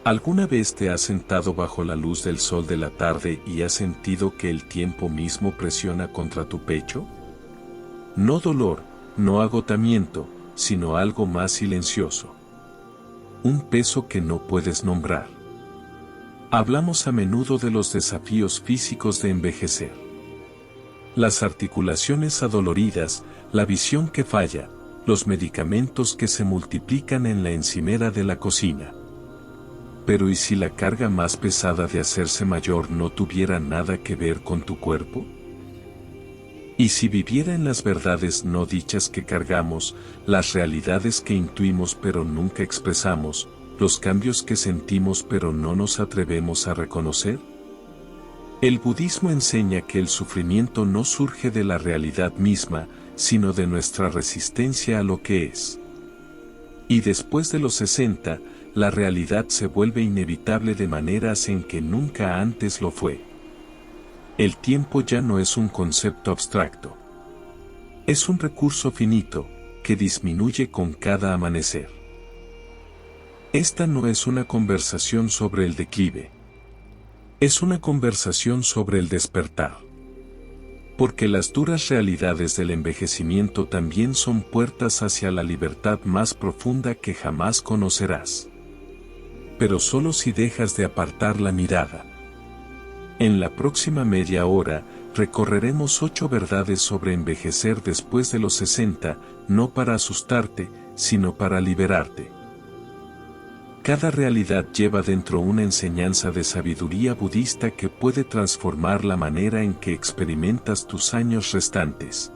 ¿Alguna vez te has sentado bajo la luz del sol de la tarde y has sentido que el tiempo mismo presiona contra tu pecho? No dolor, no agotamiento, sino algo más silencioso. Un peso que no puedes nombrar. Hablamos a menudo de los desafíos físicos de envejecer. Las articulaciones adoloridas, la visión que falla, los medicamentos que se multiplican en la encimera de la cocina. Pero ¿y si la carga más pesada de hacerse mayor no tuviera nada que ver con tu cuerpo? ¿Y si viviera en las verdades no dichas que cargamos, las realidades que intuimos pero nunca expresamos, los cambios que sentimos pero no nos atrevemos a reconocer? El budismo enseña que el sufrimiento no surge de la realidad misma, sino de nuestra resistencia a lo que es. Y después de los 60, la realidad se vuelve inevitable de maneras en que nunca antes lo fue. El tiempo ya no es un concepto abstracto. Es un recurso finito, que disminuye con cada amanecer. Esta no es una conversación sobre el declive. Es una conversación sobre el despertar. Porque las duras realidades del envejecimiento también son puertas hacia la libertad más profunda que jamás conocerás. Pero solo si dejas de apartar la mirada. En la próxima media hora, recorreremos 8 verdades sobre envejecer después de los 60, no para asustarte, sino para liberarte. Cada realidad lleva dentro una enseñanza de sabiduría budista que puede transformar la manera en que experimentas tus años restantes.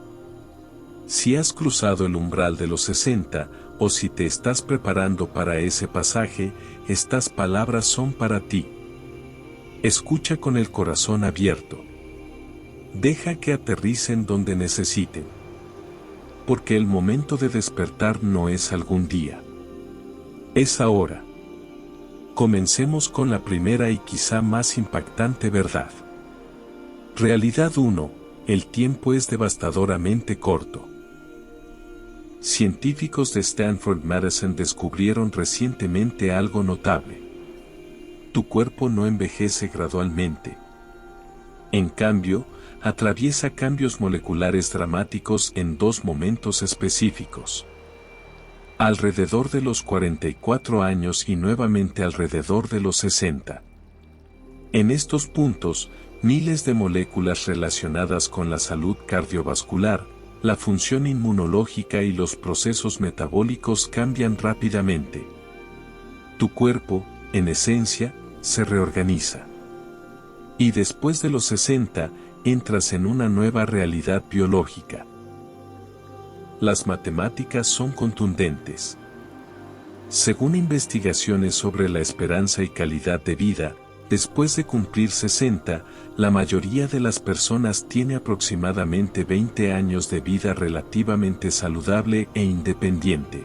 Si has cruzado el umbral de los 60, o si te estás preparando para ese pasaje, estas palabras son para ti. Escucha con el corazón abierto. Deja que aterricen donde necesiten. Porque el momento de despertar no es algún día. Es ahora. Comencemos con la primera y quizá más impactante verdad. Realidad 1. El tiempo es devastadoramente corto. Científicos de Stanford Medicine descubrieron recientemente algo notable. Tu cuerpo no envejece gradualmente. En cambio, atraviesa cambios moleculares dramáticos en 2 momentos específicos. Alrededor de los 44 años y nuevamente alrededor de los 60. En estos puntos, miles de moléculas relacionadas con la salud cardiovascular, la función inmunológica y los procesos metabólicos cambian rápidamente. Tu cuerpo, en esencia, se reorganiza. Y después de los 60, entras en una nueva realidad biológica. Las matemáticas son contundentes. Según investigaciones sobre la esperanza y calidad de vida, después de cumplir 60, la mayoría de las personas tiene aproximadamente 20 años de vida relativamente saludable e independiente.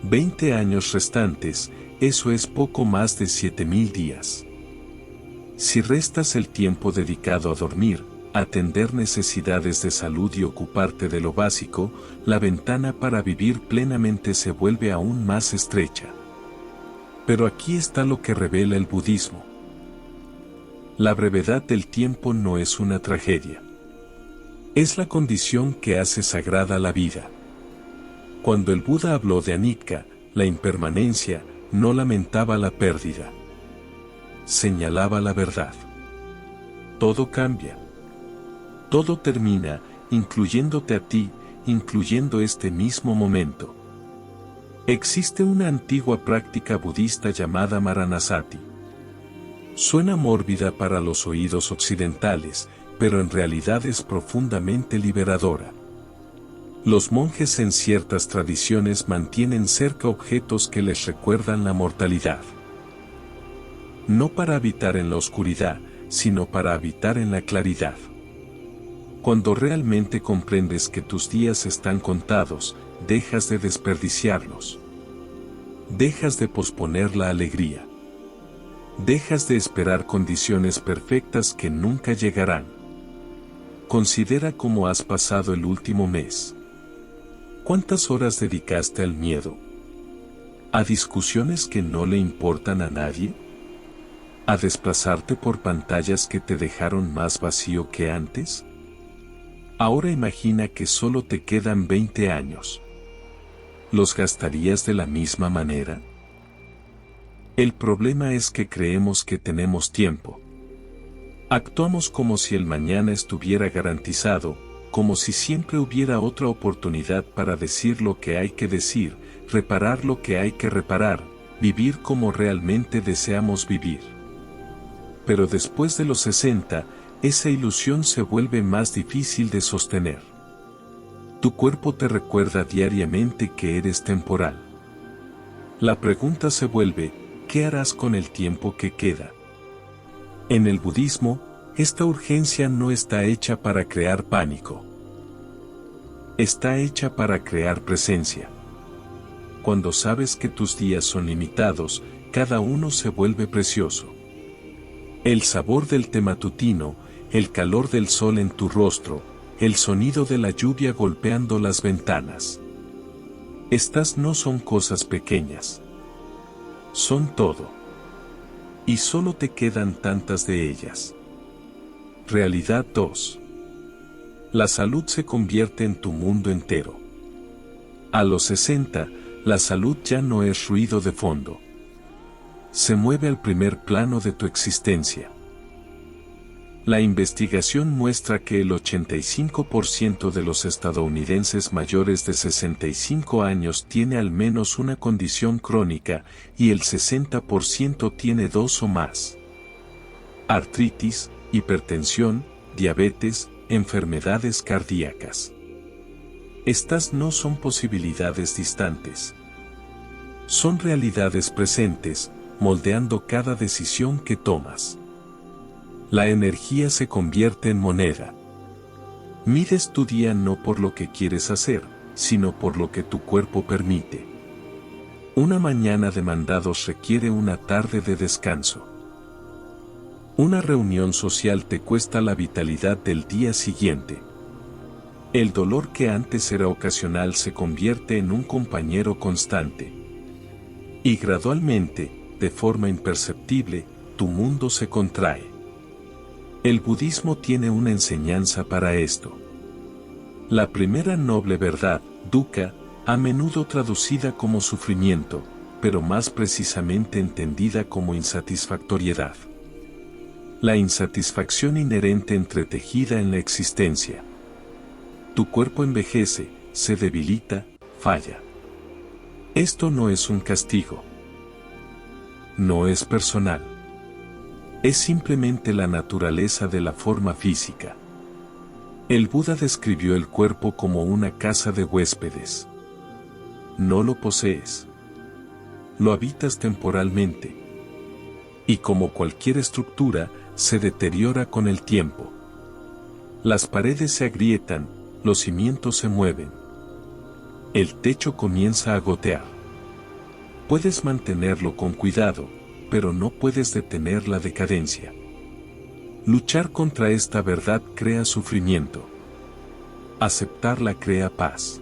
20 años restantes, eso es poco más de 7.000 días. Si restas el tiempo dedicado a dormir, atender necesidades de salud y ocuparte de lo básico, la ventana para vivir plenamente se vuelve aún más estrecha. Pero aquí está lo que revela el budismo. La brevedad del tiempo no es una tragedia. Es la condición que hace sagrada la vida. Cuando el Buda habló de anicca, la impermanencia, no lamentaba la pérdida. Señalaba la verdad. Todo cambia. Todo termina, incluyéndote a ti, incluyendo este mismo momento. Existe una antigua práctica budista llamada Maranasati. Suena mórbida para los oídos occidentales, pero en realidad es profundamente liberadora. Los monjes en ciertas tradiciones mantienen cerca objetos que les recuerdan la mortalidad. No para habitar en la oscuridad, sino para habitar en la claridad. Cuando realmente comprendes que tus días están contados, dejas de desperdiciarlos. Dejas de posponer la alegría. Dejas de esperar condiciones perfectas que nunca llegarán. Considera cómo has pasado el último mes. ¿Cuántas horas dedicaste al miedo? ¿A discusiones que no le importan a nadie? ¿A desplazarte por pantallas que te dejaron más vacío que antes? Ahora imagina que solo te quedan 20 años. ¿Los gastarías de la misma manera? El problema es que creemos que tenemos tiempo. Actuamos como si el mañana estuviera garantizado, como si siempre hubiera otra oportunidad para decir lo que hay que decir, reparar lo que hay que reparar, vivir como realmente deseamos vivir. Pero después de los 60, esa ilusión se vuelve más difícil de sostener. Tu cuerpo te recuerda diariamente que eres temporal. La pregunta se vuelve, ¿qué harás con el tiempo que queda? En el budismo, esta urgencia no está hecha para crear pánico. Está hecha para crear presencia. Cuando sabes que tus días son limitados, cada uno se vuelve precioso. El sabor del té matutino, el calor del sol en tu rostro, el sonido de la lluvia golpeando las ventanas. Estas no son cosas pequeñas. Son todo. Y solo te quedan tantas de ellas. Realidad 2. La salud se convierte en tu mundo entero. A los 60, la salud ya no es ruido de fondo. Se mueve al primer plano de tu existencia. La investigación muestra que el 85% de los estadounidenses mayores de 65 años tiene al menos una condición crónica y el 60% tiene 2 o más. Artritis, hipertensión, diabetes, enfermedades cardíacas. Estas no son posibilidades distantes. Son realidades presentes, moldeando cada decisión que tomas. La energía se convierte en moneda. Mides tu día no por lo que quieres hacer, sino por lo que tu cuerpo permite. Una mañana de mandados requiere una tarde de descanso. Una reunión social te cuesta la vitalidad del día siguiente. El dolor que antes era ocasional se convierte en un compañero constante. Y gradualmente, de forma imperceptible, tu mundo se contrae. El budismo tiene una enseñanza para esto. La primera noble verdad, dukkha, a menudo traducida como sufrimiento, pero más precisamente entendida como insatisfactoriedad. La insatisfacción inherente entretejida en la existencia. Tu cuerpo envejece, se debilita, falla. Esto no es un castigo. No es personal. Es simplemente la naturaleza de la forma física. El Buda describió el cuerpo como una casa de huéspedes. No lo posees. Lo habitas temporalmente. Y como cualquier estructura, se deteriora con el tiempo. Las paredes se agrietan, los cimientos se mueven. El techo comienza a gotear. Puedes mantenerlo con cuidado, pero no puedes detener la decadencia. Luchar contra esta verdad crea sufrimiento. Aceptarla crea paz.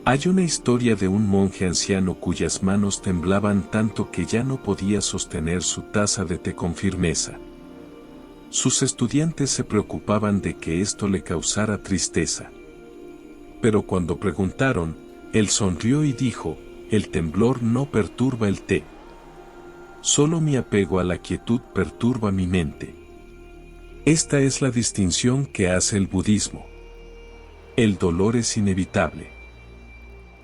Hay una historia de un monje anciano cuyas manos temblaban tanto que ya no podía sostener su taza de té con firmeza. Sus estudiantes se preocupaban de que esto le causara tristeza. Pero cuando preguntaron, él sonrió y dijo, el temblor no perturba el té. Solo mi apego a la quietud perturba mi mente. Esta es la distinción que hace el budismo. El dolor es inevitable.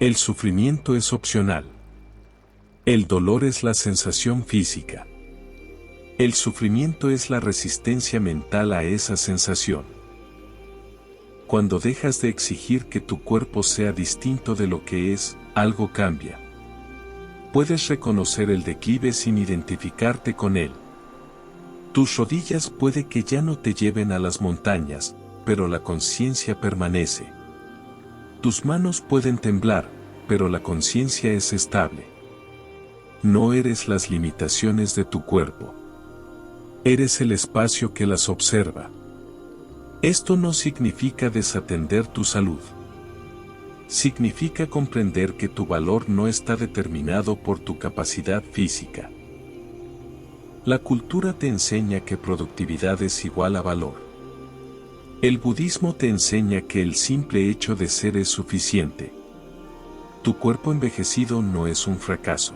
El sufrimiento es opcional. El dolor es la sensación física. El sufrimiento es la resistencia mental a esa sensación. Cuando dejas de exigir que tu cuerpo sea distinto de lo que es, algo cambia. Puedes reconocer el declive sin identificarte con él. Tus rodillas puede que ya no te lleven a las montañas, pero la conciencia permanece. Tus manos pueden temblar, pero la conciencia es estable. No eres las limitaciones de tu cuerpo. Eres el espacio que las observa. Esto no significa desatender tu salud. significa comprender que tu valor no está determinado por tu capacidad física. La cultura te enseña que productividad es igual a valor. El budismo te enseña que el simple hecho de ser es suficiente. Tu cuerpo envejecido no es un fracaso.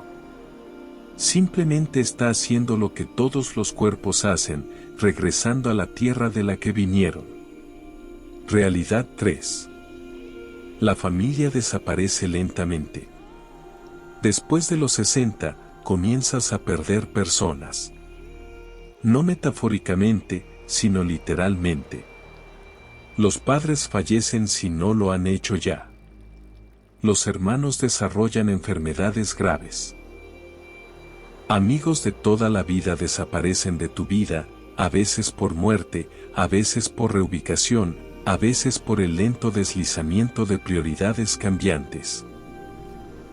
Simplemente está haciendo lo que todos los cuerpos hacen, regresando a la tierra de la que vinieron. Realidad 3. La familia desaparece lentamente. Después de los 60, comienzas a perder personas. No metafóricamente, sino literalmente. Los padres fallecen si no lo han hecho ya. Los hermanos desarrollan enfermedades graves. Amigos de toda la vida desaparecen de tu vida, a veces por muerte, a veces por reubicación, a veces por el lento deslizamiento de prioridades cambiantes.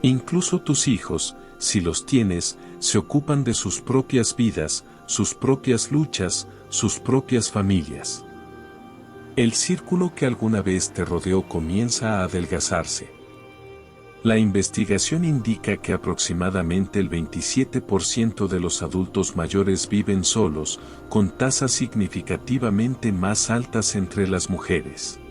Incluso tus hijos, si los tienes, se ocupan de sus propias vidas, sus propias luchas, sus propias familias. El círculo que alguna vez te rodeó comienza a adelgazarse. La investigación indica que aproximadamente el 27% de los adultos mayores viven solos, con tasas significativamente más altas entre las mujeres.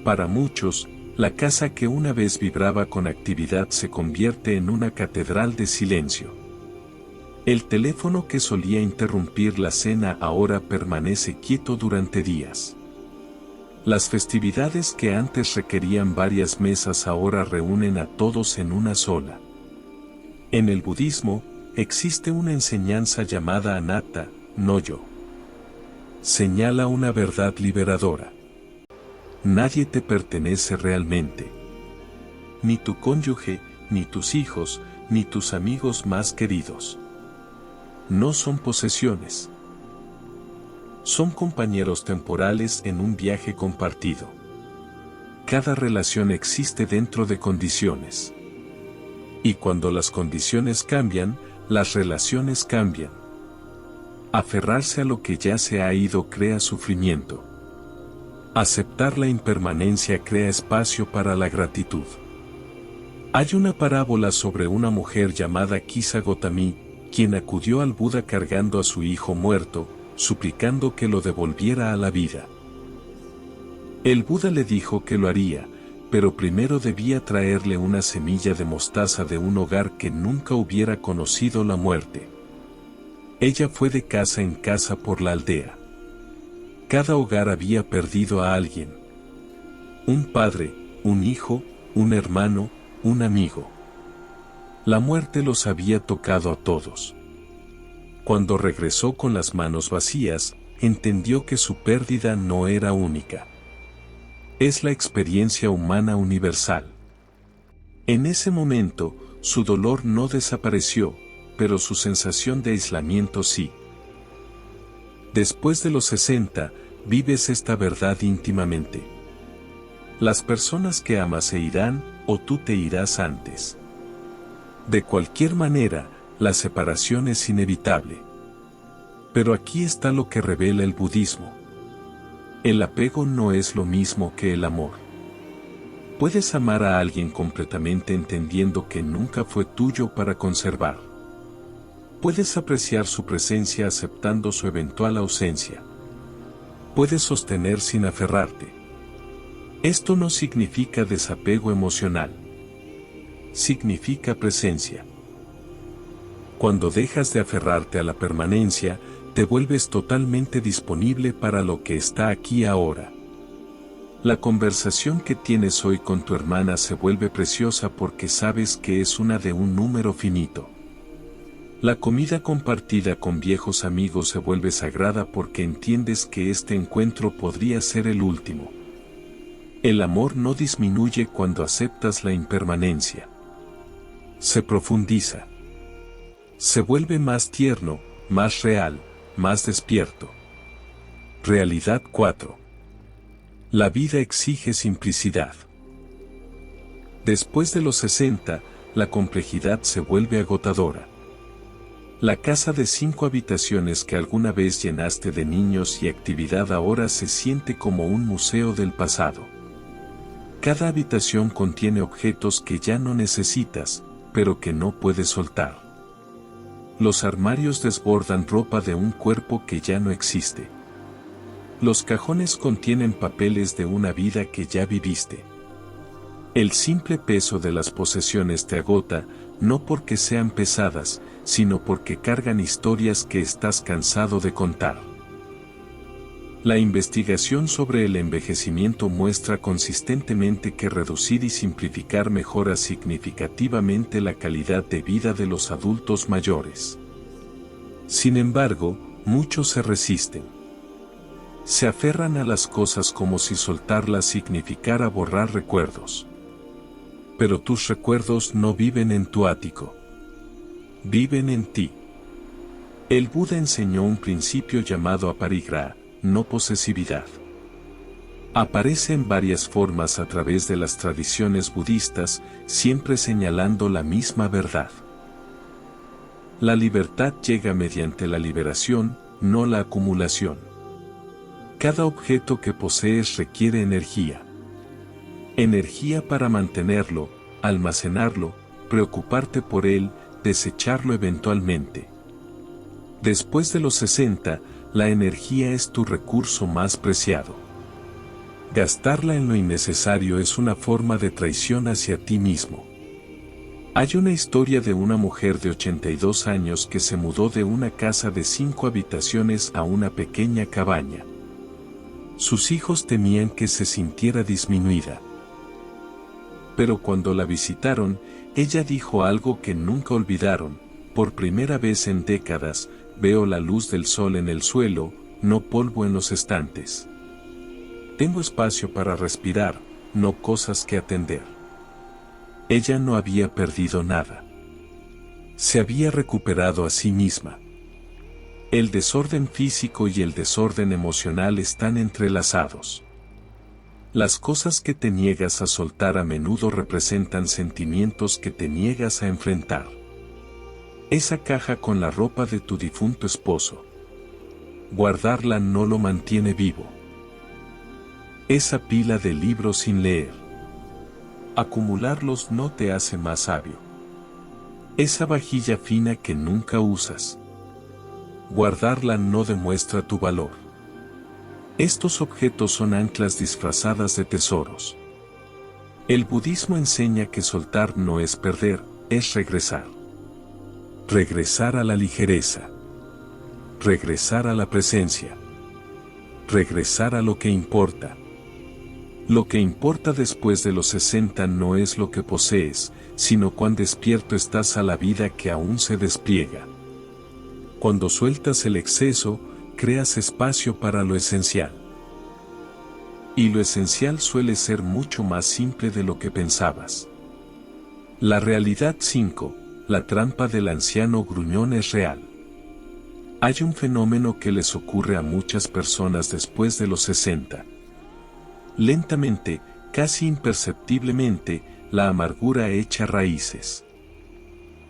Para muchos, la casa que una vez vibraba con actividad se convierte en una catedral de silencio. El teléfono que solía interrumpir la cena ahora permanece quieto durante días. Las festividades que antes requerían varias mesas ahora reúnen a todos en una sola. En el budismo, existe una enseñanza llamada anatta, no yo. Señala una verdad liberadora. Nadie te pertenece realmente. Ni tu cónyuge, ni tus hijos, ni tus amigos más queridos. No son posesiones. Son compañeros temporales en un viaje compartido. Cada relación existe dentro de condiciones. Y cuando las condiciones cambian, las relaciones cambian. Aferrarse a lo que ya se ha ido crea sufrimiento. Aceptar la impermanencia crea espacio para la gratitud. Hay una parábola sobre una mujer llamada Kisa Gotami, quien acudió al Buda cargando a su hijo muerto, suplicando que lo devolviera a la vida. El Buda le dijo que lo haría, pero primero debía traerle una semilla de mostaza de un hogar que nunca hubiera conocido la muerte. Ella fue de casa en casa por la aldea. Cada hogar había perdido a alguien. Un padre, un hijo, un hermano, un amigo. La muerte los había tocado a todos. Cuando regresó con las manos vacías, entendió que su pérdida no era única. Es la experiencia humana universal. En ese momento, su dolor no desapareció, pero su sensación de aislamiento sí. Después de los 60, vives esta verdad íntimamente. Las personas que amas se irán, o tú te irás antes. De cualquier manera, la separación es inevitable. Pero aquí está lo que revela el budismo. El apego no es lo mismo que el amor. Puedes amar a alguien completamente entendiendo que nunca fue tuyo para conservar. Puedes apreciar su presencia aceptando su eventual ausencia. Puedes sostener sin aferrarte. Esto no significa desapego emocional. Significa presencia. Cuando dejas de aferrarte a la permanencia, te vuelves totalmente disponible para lo que está aquí ahora. La conversación que tienes hoy con tu hermana se vuelve preciosa porque sabes que es una de un número finito. La comida compartida con viejos amigos se vuelve sagrada porque entiendes que este encuentro podría ser el último. El amor no disminuye cuando aceptas la impermanencia. Se profundiza. Se vuelve más tierno, más real, más despierto. Realidad 4. La vida exige simplicidad. Después de los 60, la complejidad se vuelve agotadora. La casa de 5 habitaciones que alguna vez llenaste de niños y actividad ahora se siente como un museo del pasado. Cada habitación contiene objetos que ya no necesitas, pero que no puedes soltar. Los armarios desbordan ropa de un cuerpo que ya no existe. Los cajones contienen papeles de una vida que ya viviste. El simple peso de las posesiones te agota, no porque sean pesadas, sino porque cargan historias que estás cansado de contar. La investigación sobre el envejecimiento muestra consistentemente que reducir y simplificar mejora significativamente la calidad de vida de los adultos mayores. Sin embargo, muchos se resisten. Se aferran a las cosas como si soltarlas significara borrar recuerdos. Pero tus recuerdos no viven en tu ático. Viven en ti. El Buda enseñó un principio llamado aparigraha, no posesividad. Aparece en varias formas a través de las tradiciones budistas, siempre señalando la misma verdad. La libertad llega mediante la liberación, no la acumulación. Cada objeto que posees requiere energía. Energía para mantenerlo, almacenarlo, preocuparte por él, desecharlo eventualmente. Después de los 60, la energía es tu recurso más preciado. Gastarla en lo innecesario es una forma de traición hacia ti mismo. Hay una historia de una mujer de 82 años que se mudó de una casa de 5 habitaciones a una pequeña cabaña. Sus hijos temían que se sintiera disminuida. Pero cuando la visitaron, ella dijo algo que nunca olvidaron: por primera vez en décadas, veo la luz del sol en el suelo, no polvo en los estantes. Tengo espacio para respirar, no cosas que atender. Ella no había perdido nada. Se había recuperado a sí misma. El desorden físico y el desorden emocional están entrelazados. Las cosas que te niegas a soltar a menudo representan sentimientos que te niegas a enfrentar. Esa caja con la ropa de tu difunto esposo. Guardarla no lo mantiene vivo. Esa pila de libros sin leer. Acumularlos no te hace más sabio. Esa vajilla fina que nunca usas. Guardarla no demuestra tu valor. Estos objetos son anclas disfrazadas de tesoros. El budismo enseña que soltar no es perder, es regresar. Regresar a la ligereza. Regresar a la presencia. Regresar a lo que importa. Lo que importa después de los 60 no es lo que posees, sino cuán despierto estás a la vida que aún se despliega. Cuando sueltas el exceso, creas espacio para lo esencial. Y lo esencial suele ser mucho más simple de lo que pensabas. La realidad 5, la trampa del anciano gruñón es real. Hay un fenómeno que les ocurre a muchas personas después de los 60. Lentamente, casi imperceptiblemente, la amargura echa raíces.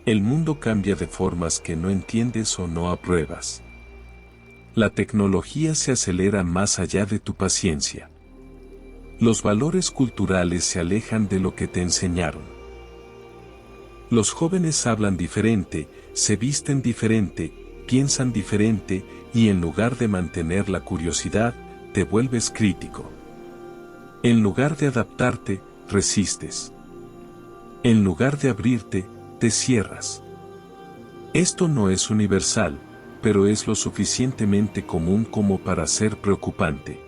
El mundo cambia de formas que no entiendes o no apruebas. La tecnología se acelera más allá de tu paciencia. Los valores culturales se alejan de lo que te enseñaron. Los jóvenes hablan diferente, se visten diferente, piensan diferente, y en lugar de mantener la curiosidad, te vuelves crítico. En lugar de adaptarte, resistes. En lugar de abrirte, te cierras. Esto no es universal, pero es lo suficientemente común como para ser preocupante.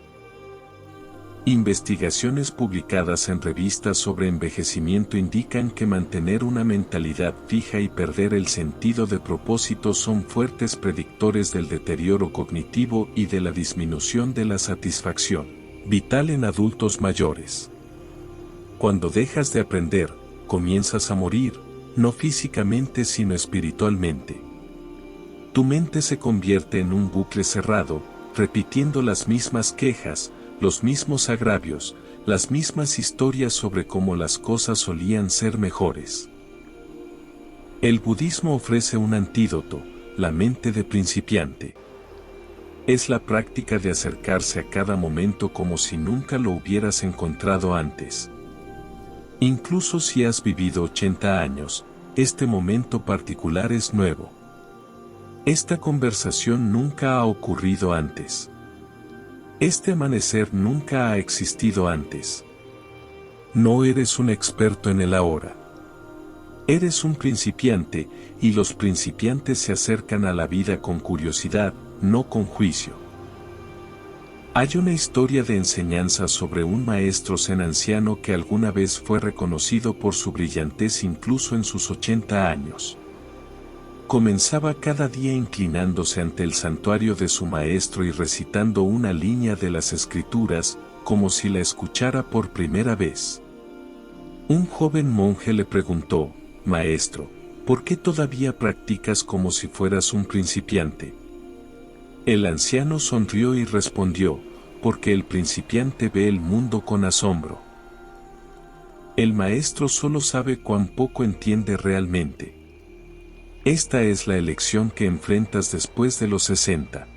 Investigaciones publicadas en revistas sobre envejecimiento indican que mantener una mentalidad fija y perder el sentido de propósito son fuertes predictores del deterioro cognitivo y de la disminución de la satisfacción vital en adultos mayores. Cuando dejas de aprender, comienzas a morir, no físicamente sino espiritualmente. Tu mente se convierte en un bucle cerrado, repitiendo las mismas quejas, los mismos agravios, las mismas historias sobre cómo las cosas solían ser mejores. El budismo ofrece un antídoto, la mente de principiante. Es la práctica de acercarse a cada momento como si nunca lo hubieras encontrado antes. Incluso si has vivido 80 años, este momento particular es nuevo. Esta conversación nunca ha ocurrido antes. Este amanecer nunca ha existido antes. No eres un experto en el ahora. Eres un principiante, y los principiantes se acercan a la vida con curiosidad, no con juicio. Hay una historia de enseñanza sobre un maestro zen anciano que alguna vez fue reconocido por su brillantez incluso en sus 80 años. Comenzaba cada día inclinándose ante el santuario de su maestro y recitando una línea de las escrituras, como si la escuchara por primera vez. Un joven monje le preguntó: «Maestro, ¿por qué todavía practicas como si fueras un principiante?». El anciano sonrió y respondió: «Porque el principiante ve el mundo con asombro. El maestro solo sabe cuán poco entiende realmente». Esta es la elección que enfrentas después de los 60.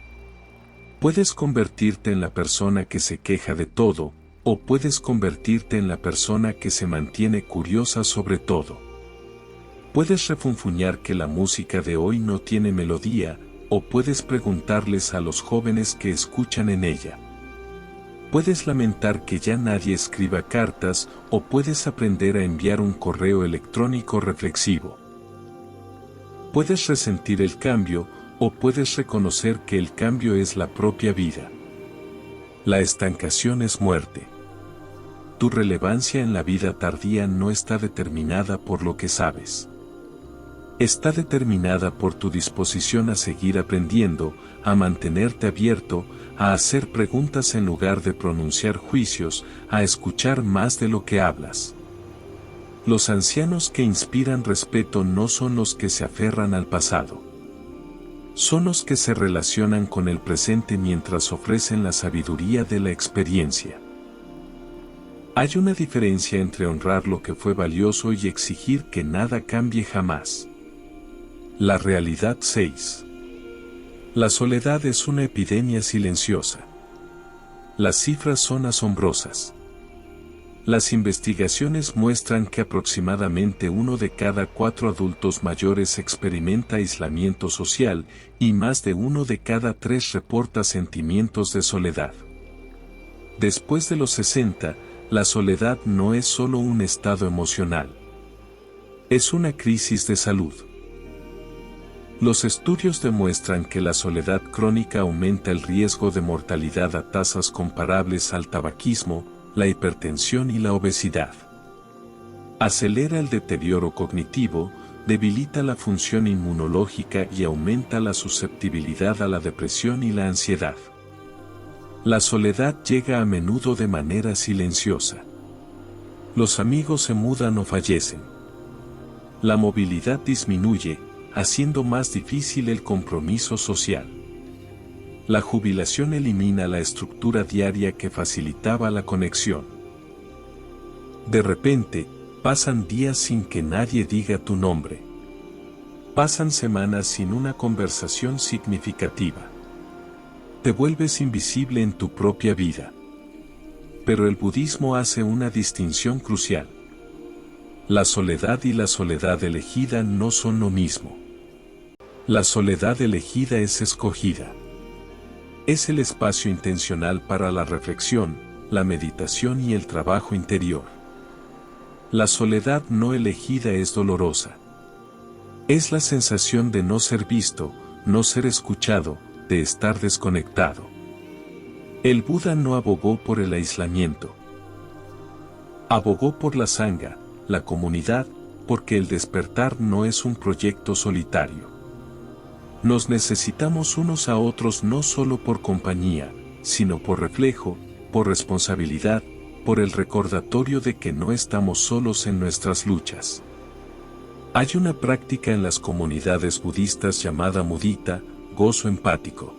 Puedes convertirte en la persona que se queja de todo, o puedes convertirte en la persona que se mantiene curiosa sobre todo. Puedes refunfuñar que la música de hoy no tiene melodía, o puedes preguntarles a los jóvenes que escuchan en ella. Puedes lamentar que ya nadie escriba cartas, o puedes aprender a enviar un correo electrónico reflexivo. Puedes resentir el cambio, o puedes reconocer que el cambio es la propia vida. La estancación es muerte. Tu relevancia en la vida tardía no está determinada por lo que sabes. Está determinada por tu disposición a seguir aprendiendo, a mantenerte abierto, a hacer preguntas en lugar de pronunciar juicios, a escuchar más de lo que hablas. Los ancianos que inspiran respeto no son los que se aferran al pasado. Son los que se relacionan con el presente mientras ofrecen la sabiduría de la experiencia. Hay una diferencia entre honrar lo que fue valioso y exigir que nada cambie jamás. La realidad 6. La soledad es una epidemia silenciosa. Las cifras son asombrosas. Las investigaciones muestran que aproximadamente 1 de cada 4 adultos mayores experimenta aislamiento social, y más de 1 de cada 3 reporta sentimientos de soledad. Después de los 60, la soledad no es solo un estado emocional. Es una crisis de salud. Los estudios demuestran que la soledad crónica aumenta el riesgo de mortalidad a tasas comparables al tabaquismo, la hipertensión y la obesidad. Acelera el deterioro cognitivo, debilita la función inmunológica y aumenta la susceptibilidad a la depresión y la ansiedad. La soledad llega a menudo de manera silenciosa. Los amigos se mudan o fallecen. La movilidad disminuye, haciendo más difícil el compromiso social. La jubilación elimina la estructura diaria que facilitaba la conexión. De repente, pasan días sin que nadie diga tu nombre. Pasan semanas sin una conversación significativa. Te vuelves invisible en tu propia vida. Pero el budismo hace una distinción crucial. La soledad y la soledad elegida no son lo mismo. La soledad elegida es escogida. Es el espacio intencional para la reflexión, la meditación y el trabajo interior. La soledad no elegida es dolorosa. Es la sensación de no ser visto, no ser escuchado, de estar desconectado. El Buda no abogó por el aislamiento. Abogó por la sangha, la comunidad, porque el despertar no es un proyecto solitario. Nos necesitamos unos a otros no solo por compañía, sino por reflejo, por responsabilidad, por el recordatorio de que no estamos solos en nuestras luchas. Hay una práctica en las comunidades budistas llamada mudita, gozo empático.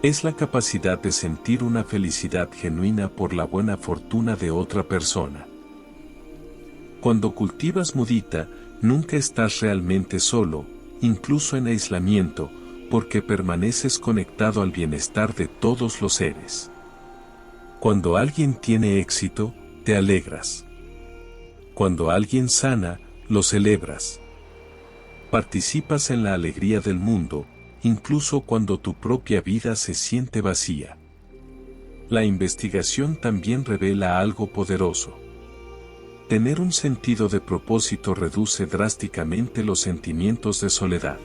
Es la capacidad de sentir una felicidad genuina por la buena fortuna de otra persona. Cuando cultivas mudita, nunca estás realmente solo, incluso en aislamiento, porque permaneces conectado al bienestar de todos los seres. Cuando alguien tiene éxito, te alegras. Cuando alguien sana, lo celebras. Participas en la alegría del mundo, incluso cuando tu propia vida se siente vacía. La investigación también revela algo poderoso. Tener un sentido de propósito reduce drásticamente los sentimientos de soledad.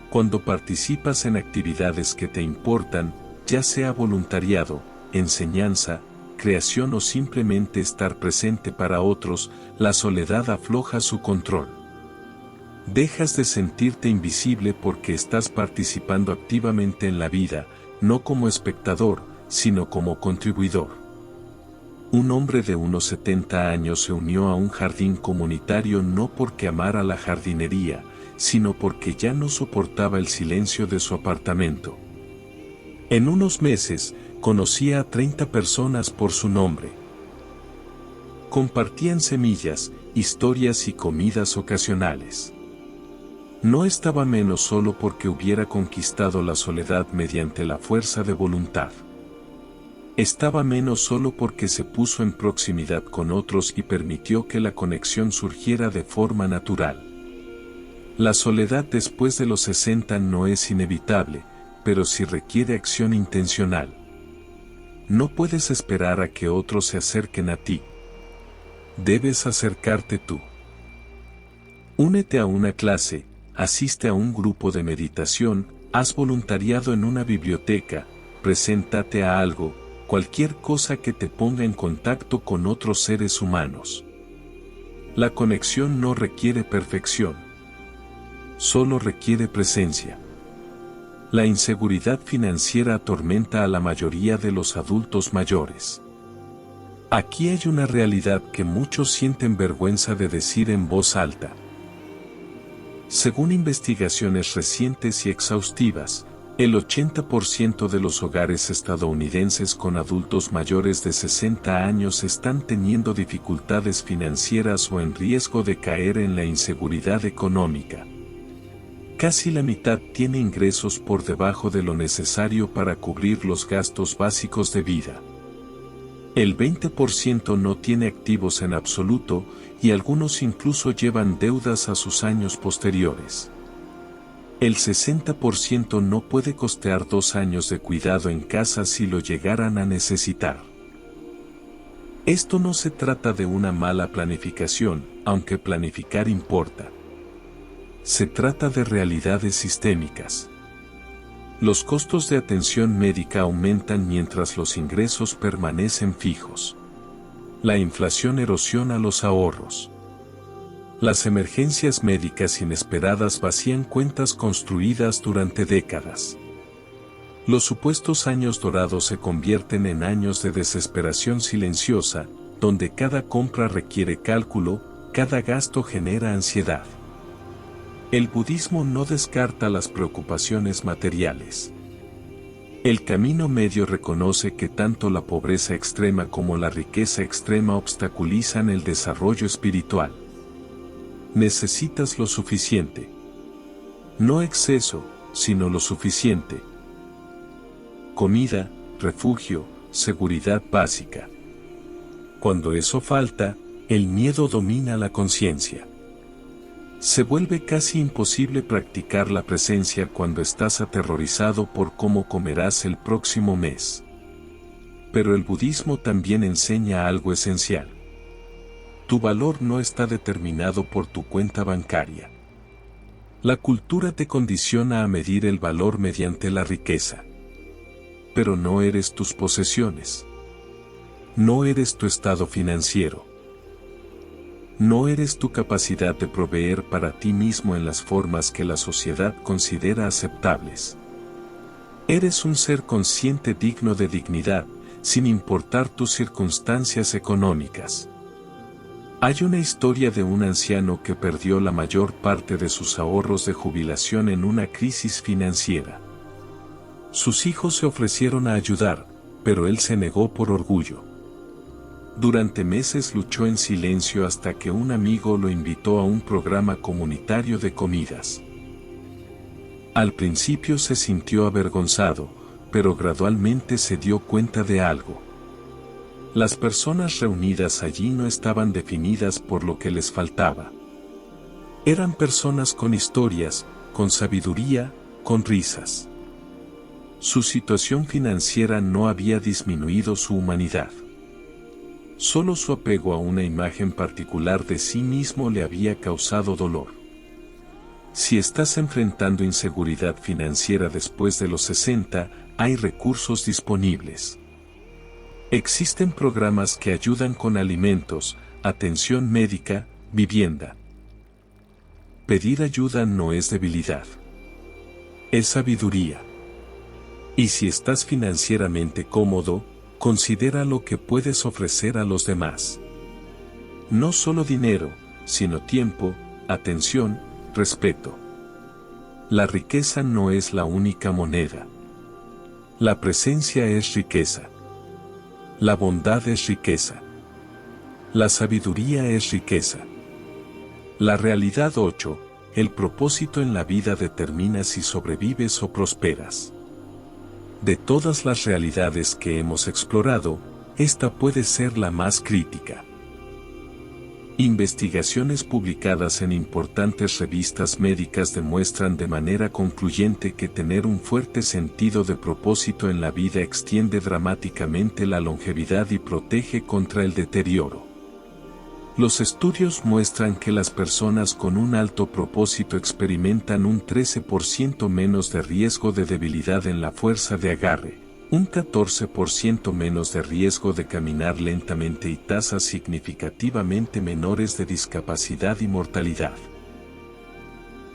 Cuando participas en actividades que te importan, ya sea voluntariado, enseñanza, creación o simplemente estar presente para otros, la soledad afloja su control. Dejas de sentirte invisible porque estás participando activamente en la vida, no como espectador, sino como contribuidor. Un hombre de unos 70 años se unió a un jardín comunitario no porque amara la jardinería, sino porque ya no soportaba el silencio de su apartamento. En unos meses, conocía a 30 personas por su nombre. Compartían semillas, historias y comidas ocasionales. No estaba menos solo porque hubiera conquistado la soledad mediante la fuerza de voluntad. Estaba menos solo porque se puso en proximidad con otros y permitió que la conexión surgiera de forma natural. La soledad después de los 60 no es inevitable, pero sí requiere acción intencional. No puedes esperar a que otros se acerquen a ti. Debes acercarte tú. Únete a una clase, asiste a un grupo de meditación, haz voluntariado en una biblioteca, preséntate a algo, cualquier cosa que te ponga en contacto con otros seres humanos. La conexión no requiere perfección. Solo requiere presencia. La inseguridad financiera atormenta a la mayoría de los adultos mayores. Aquí hay una realidad que muchos sienten vergüenza de decir en voz alta. Según investigaciones recientes y exhaustivas, el 80% de los hogares estadounidenses con adultos mayores de 60 años están teniendo dificultades financieras o en riesgo de caer en la inseguridad económica. Casi la mitad tiene ingresos por debajo de lo necesario para cubrir los gastos básicos de vida. El 20% no tiene activos en absoluto y algunos incluso llevan deudas a sus años posteriores. El 60% no puede costear 2 años de cuidado en casa si lo llegaran a necesitar. Esto no se trata de una mala planificación, aunque planificar importa. Se trata de realidades sistémicas. Los costos de atención médica aumentan mientras los ingresos permanecen fijos. La inflación erosiona los ahorros. Las emergencias médicas inesperadas vacían cuentas construidas durante décadas. Los supuestos años dorados se convierten en años de desesperación silenciosa, donde cada compra requiere cálculo, cada gasto genera ansiedad. El budismo no descarta las preocupaciones materiales. El camino medio reconoce que tanto la pobreza extrema como la riqueza extrema obstaculizan el desarrollo espiritual. Necesitas lo suficiente. No exceso, sino lo suficiente. Comida, refugio, seguridad básica. Cuando eso falta, el miedo domina la conciencia. Se vuelve casi imposible practicar la presencia cuando estás aterrorizado por cómo comerás el próximo mes. Pero el budismo también enseña algo esencial. Tu valor no está determinado por tu cuenta bancaria. La cultura te condiciona a medir el valor mediante la riqueza. Pero no eres tus posesiones. No eres tu estado financiero. No eres tu capacidad de proveer para ti mismo en las formas que la sociedad considera aceptables. Eres un ser consciente digno de dignidad, sin importar tus circunstancias económicas. Hay una historia de un anciano que perdió la mayor parte de sus ahorros de jubilación en una crisis financiera. Sus hijos se ofrecieron a ayudar, pero él se negó por orgullo. Durante meses luchó en silencio hasta que un amigo lo invitó a un programa comunitario de comidas. Al principio se sintió avergonzado, pero gradualmente se dio cuenta de algo. Las personas reunidas allí no estaban definidas por lo que les faltaba. Eran personas con historias, con sabiduría, con risas. Su situación financiera no había disminuido su humanidad. Solo su apego a una imagen particular de sí mismo le había causado dolor. Si estás enfrentando inseguridad financiera después de los 60, hay recursos disponibles. Existen programas que ayudan con alimentos, atención médica, vivienda. Pedir ayuda no es debilidad. Es sabiduría. Y si estás financieramente cómodo, considera lo que puedes ofrecer a los demás. No solo dinero, sino tiempo, atención, respeto. La riqueza no es la única moneda. La presencia es riqueza. La bondad es riqueza. La sabiduría es riqueza. La realidad 8, el propósito en la vida determina si sobrevives o prosperas. De todas las realidades que hemos explorado, esta puede ser la más crítica. Investigaciones publicadas en importantes revistas médicas demuestran de manera concluyente que tener un fuerte sentido de propósito en la vida extiende dramáticamente la longevidad y protege contra el deterioro. Los estudios muestran que las personas con un alto propósito experimentan un 13% menos de riesgo de debilidad en la fuerza de agarre, un 14% menos de riesgo de caminar lentamente y tasas significativamente menores de discapacidad y mortalidad.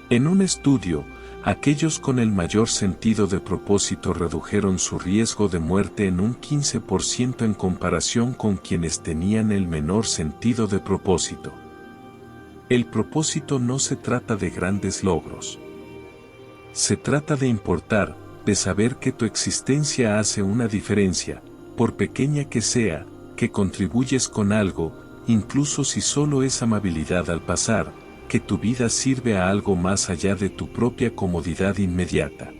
En un estudio, aquellos con el mayor sentido de propósito redujeron su riesgo de muerte en un 15% en comparación con quienes tenían el menor sentido de propósito. El propósito no se trata de grandes logros. Se trata de importar, de saber que tu existencia hace una diferencia, por pequeña que sea, que contribuyes con algo, incluso si solo es amabilidad al pasar, que tu vida sirve a algo más allá de tu propia comodidad inmediata.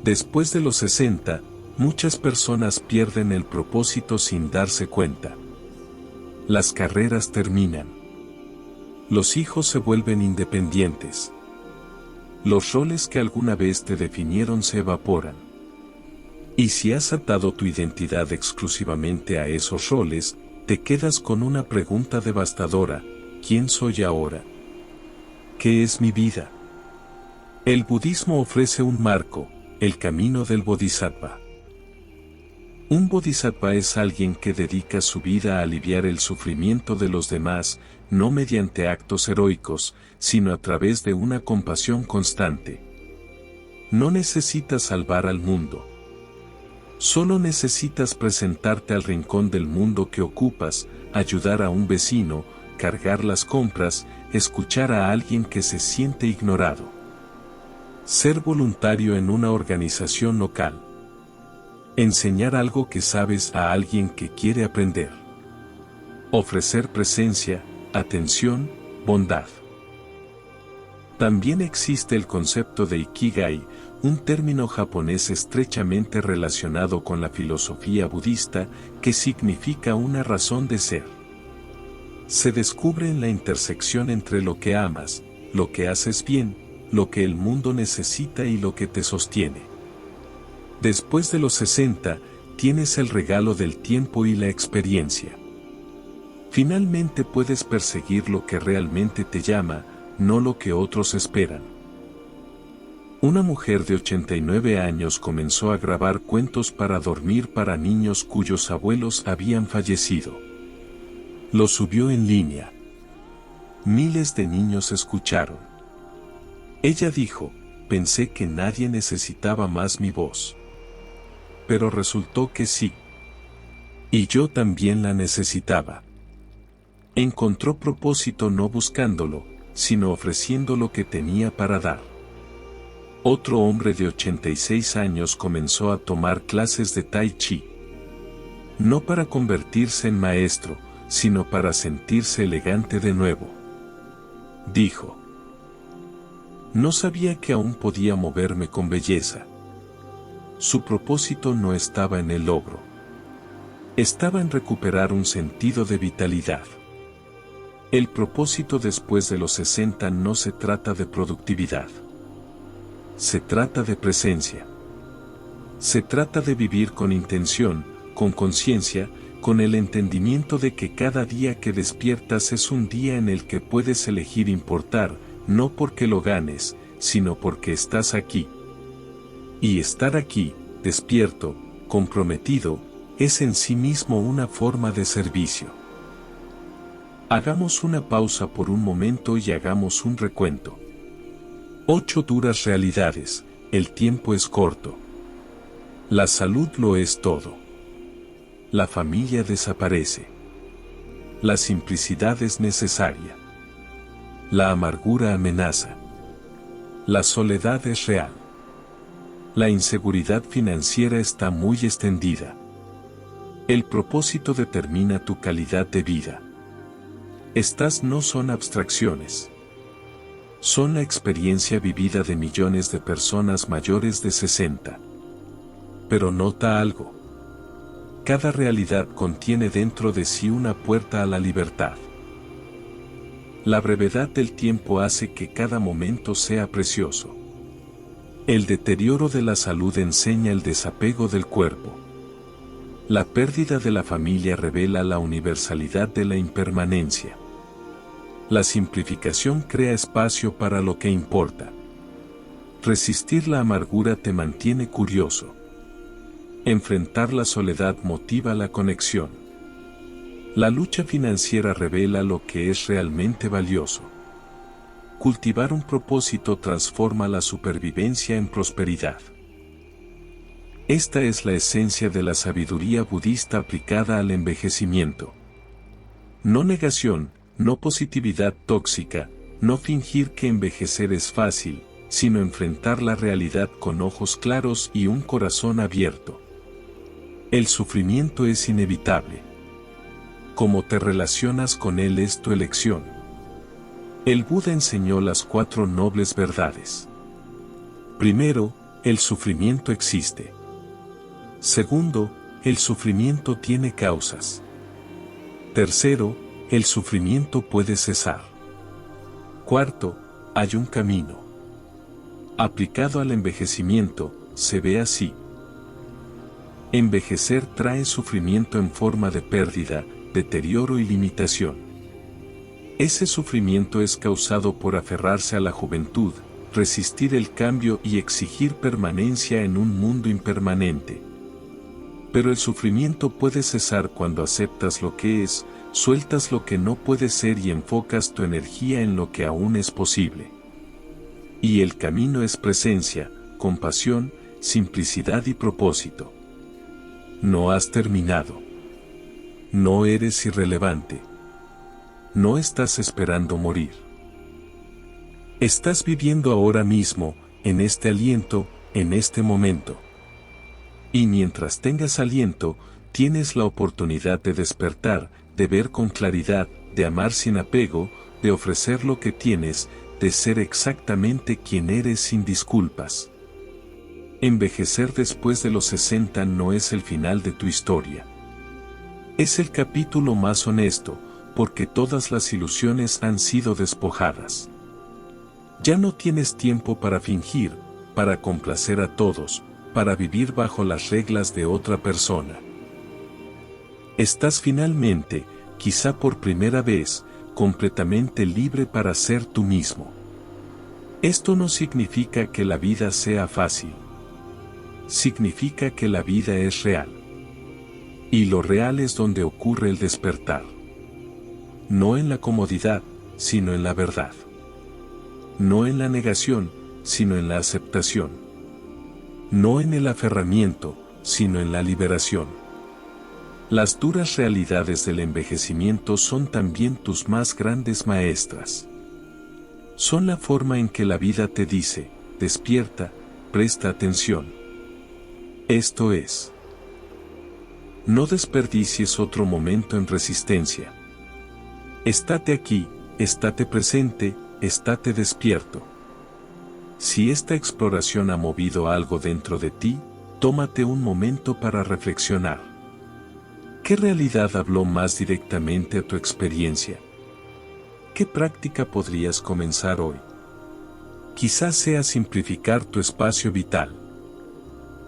Después de los 60, muchas personas pierden el propósito sin darse cuenta. Las carreras terminan. Los hijos se vuelven independientes. Los roles que alguna vez te definieron se evaporan. Y si has atado tu identidad exclusivamente a esos roles, te quedas con una pregunta devastadora: ¿quién soy ahora? ¿Qué es mi vida? El budismo ofrece un marco, el camino del bodhisattva. Un bodhisattva es alguien que dedica su vida a aliviar el sufrimiento de los demás, no mediante actos heroicos, sino a través de una compasión constante. No necesitas salvar al mundo. Solo necesitas presentarte al rincón del mundo que ocupas, ayudar a un vecino, cargar las compras, escuchar a alguien que se siente ignorado. Ser voluntario en una organización local. Enseñar algo que sabes a alguien que quiere aprender. Ofrecer presencia, atención, bondad. También existe el concepto de Ikigai, un término japonés estrechamente relacionado con la filosofía budista, que significa una razón de ser. Se descubre en la intersección entre lo que amas, lo que haces bien, lo que el mundo necesita y lo que te sostiene. Después de los 60, tienes el regalo del tiempo y la experiencia. Finalmente puedes perseguir lo que realmente te llama, no lo que otros esperan. Una mujer de 89 años comenzó a grabar cuentos para dormir para niños cuyos abuelos habían fallecido. Lo subió en línea. Miles de niños escucharon. Ella dijo: pensé que nadie necesitaba más mi voz. Pero resultó que sí. Y yo también la necesitaba. Encontró propósito no buscándolo, sino ofreciendo lo que tenía para dar. Otro hombre de 86 años comenzó a tomar clases de Tai Chi. No para convertirse en maestro, sino para sentirse elegante de nuevo. Dijo: no sabía que aún podía moverme con belleza. Su propósito no estaba en el logro. Estaba en recuperar un sentido de vitalidad. El propósito después de los 60 no se trata de productividad. Se trata de presencia. Se trata de vivir con intención, con conciencia, con el entendimiento de que cada día que despiertas es un día en el que puedes elegir importar, no porque lo ganes, sino porque estás aquí. Y estar aquí, despierto, comprometido, es en sí mismo una forma de servicio. Hagamos una pausa por un momento y hagamos un recuento. 8 duras realidades, el tiempo es corto. La salud lo es todo. La familia desaparece. La simplicidad es necesaria. La amargura amenaza. La soledad es real. La inseguridad financiera está muy extendida. El propósito determina tu calidad de vida. Estas no son abstracciones. Son la experiencia vivida de millones de personas mayores de 60. Pero nota algo. Cada realidad contiene dentro de sí una puerta a la libertad. La brevedad del tiempo hace que cada momento sea precioso. El deterioro de la salud enseña el desapego del cuerpo. La pérdida de la familia revela la universalidad de la impermanencia. La simplificación crea espacio para lo que importa. Resistir la amargura te mantiene curioso. Enfrentar la soledad motiva la conexión. La lucha financiera revela lo que es realmente valioso. Cultivar un propósito transforma la supervivencia en prosperidad. Esta es la esencia de la sabiduría budista aplicada al envejecimiento. No negación, no positividad tóxica, no fingir que envejecer es fácil, sino enfrentar la realidad con ojos claros y un corazón abierto. El sufrimiento es inevitable. Cómo te relacionas con él es tu elección. El Buda enseñó las 4 nobles verdades. Primero, el sufrimiento existe. Segundo, el sufrimiento tiene causas. Tercero, el sufrimiento puede cesar. Cuarto, hay un camino. Aplicado al envejecimiento, se ve así. Envejecer trae sufrimiento en forma de pérdida, deterioro y limitación. Ese sufrimiento es causado por aferrarse a la juventud, resistir el cambio y exigir permanencia en un mundo impermanente. Pero el sufrimiento puede cesar cuando aceptas lo que es, sueltas lo que no puede ser y enfocas tu energía en lo que aún es posible. Y el camino es presencia, compasión, simplicidad y propósito. No has terminado. No eres irrelevante. No estás esperando morir. Estás viviendo ahora mismo, en este aliento, en este momento. Y mientras tengas aliento, tienes la oportunidad de despertar, de ver con claridad, de amar sin apego, de ofrecer lo que tienes, de ser exactamente quien eres sin disculpas. Envejecer después de los 60 no es el final de tu historia. Es el capítulo más honesto, porque todas las ilusiones han sido despojadas. Ya no tienes tiempo para fingir, para complacer a todos, para vivir bajo las reglas de otra persona. Estás finalmente, quizá por primera vez, completamente libre para ser tú mismo. Esto no significa que la vida sea fácil. Significa que la vida es real. Y lo real es donde ocurre el despertar. No en la comodidad, sino en la verdad. No en la negación, sino en la aceptación. No en el aferramiento, sino en la liberación. Las duras realidades del envejecimiento son también tus más grandes maestras. Son la forma en que la vida te dice, despierta, presta atención. Esto es. No desperdicies otro momento en resistencia. Estate aquí, estate presente, estate despierto. Si esta exploración ha movido algo dentro de ti, tómate un momento para reflexionar. ¿Qué realidad habló más directamente a tu experiencia? ¿Qué práctica podrías comenzar hoy? Quizás sea simplificar tu espacio vital.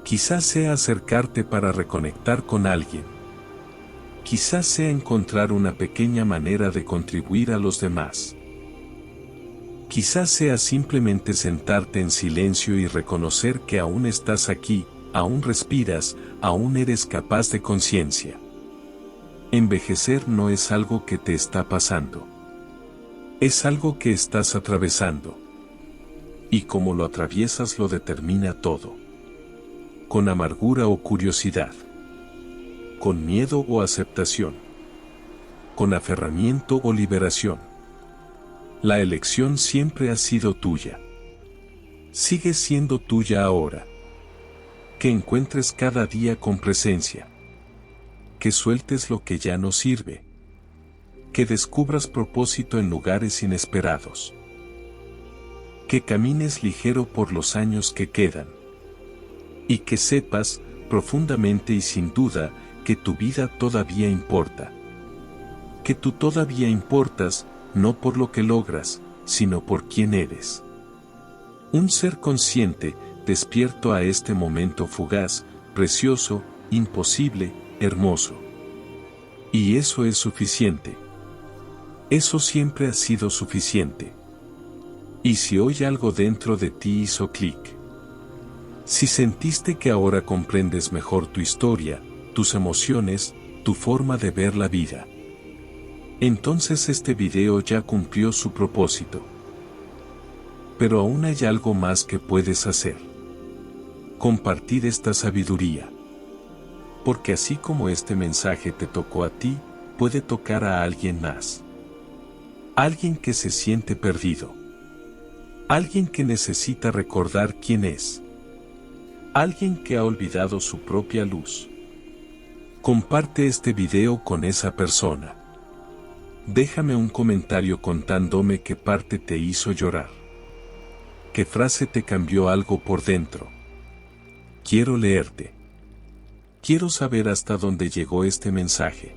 Quizás sea acercarte para reconectar con alguien. Quizás sea encontrar una pequeña manera de contribuir a los demás. Quizás sea simplemente sentarte en silencio y reconocer que aún estás aquí, aún respiras, aún eres capaz de conciencia. Envejecer no es algo que te está pasando. Es algo que estás atravesando. Y como lo atraviesas lo determina todo. Con amargura o curiosidad. Con miedo o aceptación. Con aferramiento o liberación. La elección siempre ha sido tuya. Sigue siendo tuya ahora. Que encuentres cada día con presencia. Que sueltes lo que ya no sirve. Que descubras propósito en lugares inesperados. Que camines ligero por los años que quedan. Y que sepas, profundamente y sin duda, que tu vida todavía importa. Que tú todavía importas, no por lo que logras, sino por quién eres. Un ser consciente, despierto a este momento fugaz, precioso, imposible, hermoso. Y eso es suficiente. Eso siempre ha sido suficiente. Y si hoy algo dentro de ti hizo clic, si sentiste que ahora comprendes mejor tu historia, tus emociones, tu forma de ver la vida, entonces este video ya cumplió su propósito. Pero aún hay algo más que puedes hacer. Compartir esta sabiduría. Porque así como este mensaje te tocó a ti, puede tocar a alguien más. Alguien que se siente perdido. Alguien que necesita recordar quién es. Alguien que ha olvidado su propia luz. Comparte este video con esa persona. Déjame un comentario contándome qué parte te hizo llorar. ¿Qué frase te cambió algo por dentro? Quiero leerte. Quiero saber hasta dónde llegó este mensaje.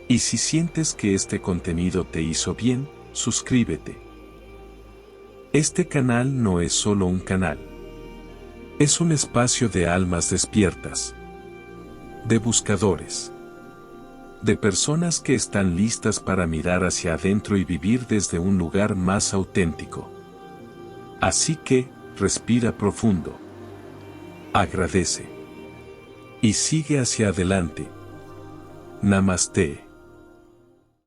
Y si sientes que este contenido te hizo bien, suscríbete. Este canal no es solo un canal. Es un espacio de almas despiertas. De buscadores. De personas que están listas para mirar hacia adentro y vivir desde un lugar más auténtico. Así que, respira profundo. Agradece. Y sigue hacia adelante. Namaste.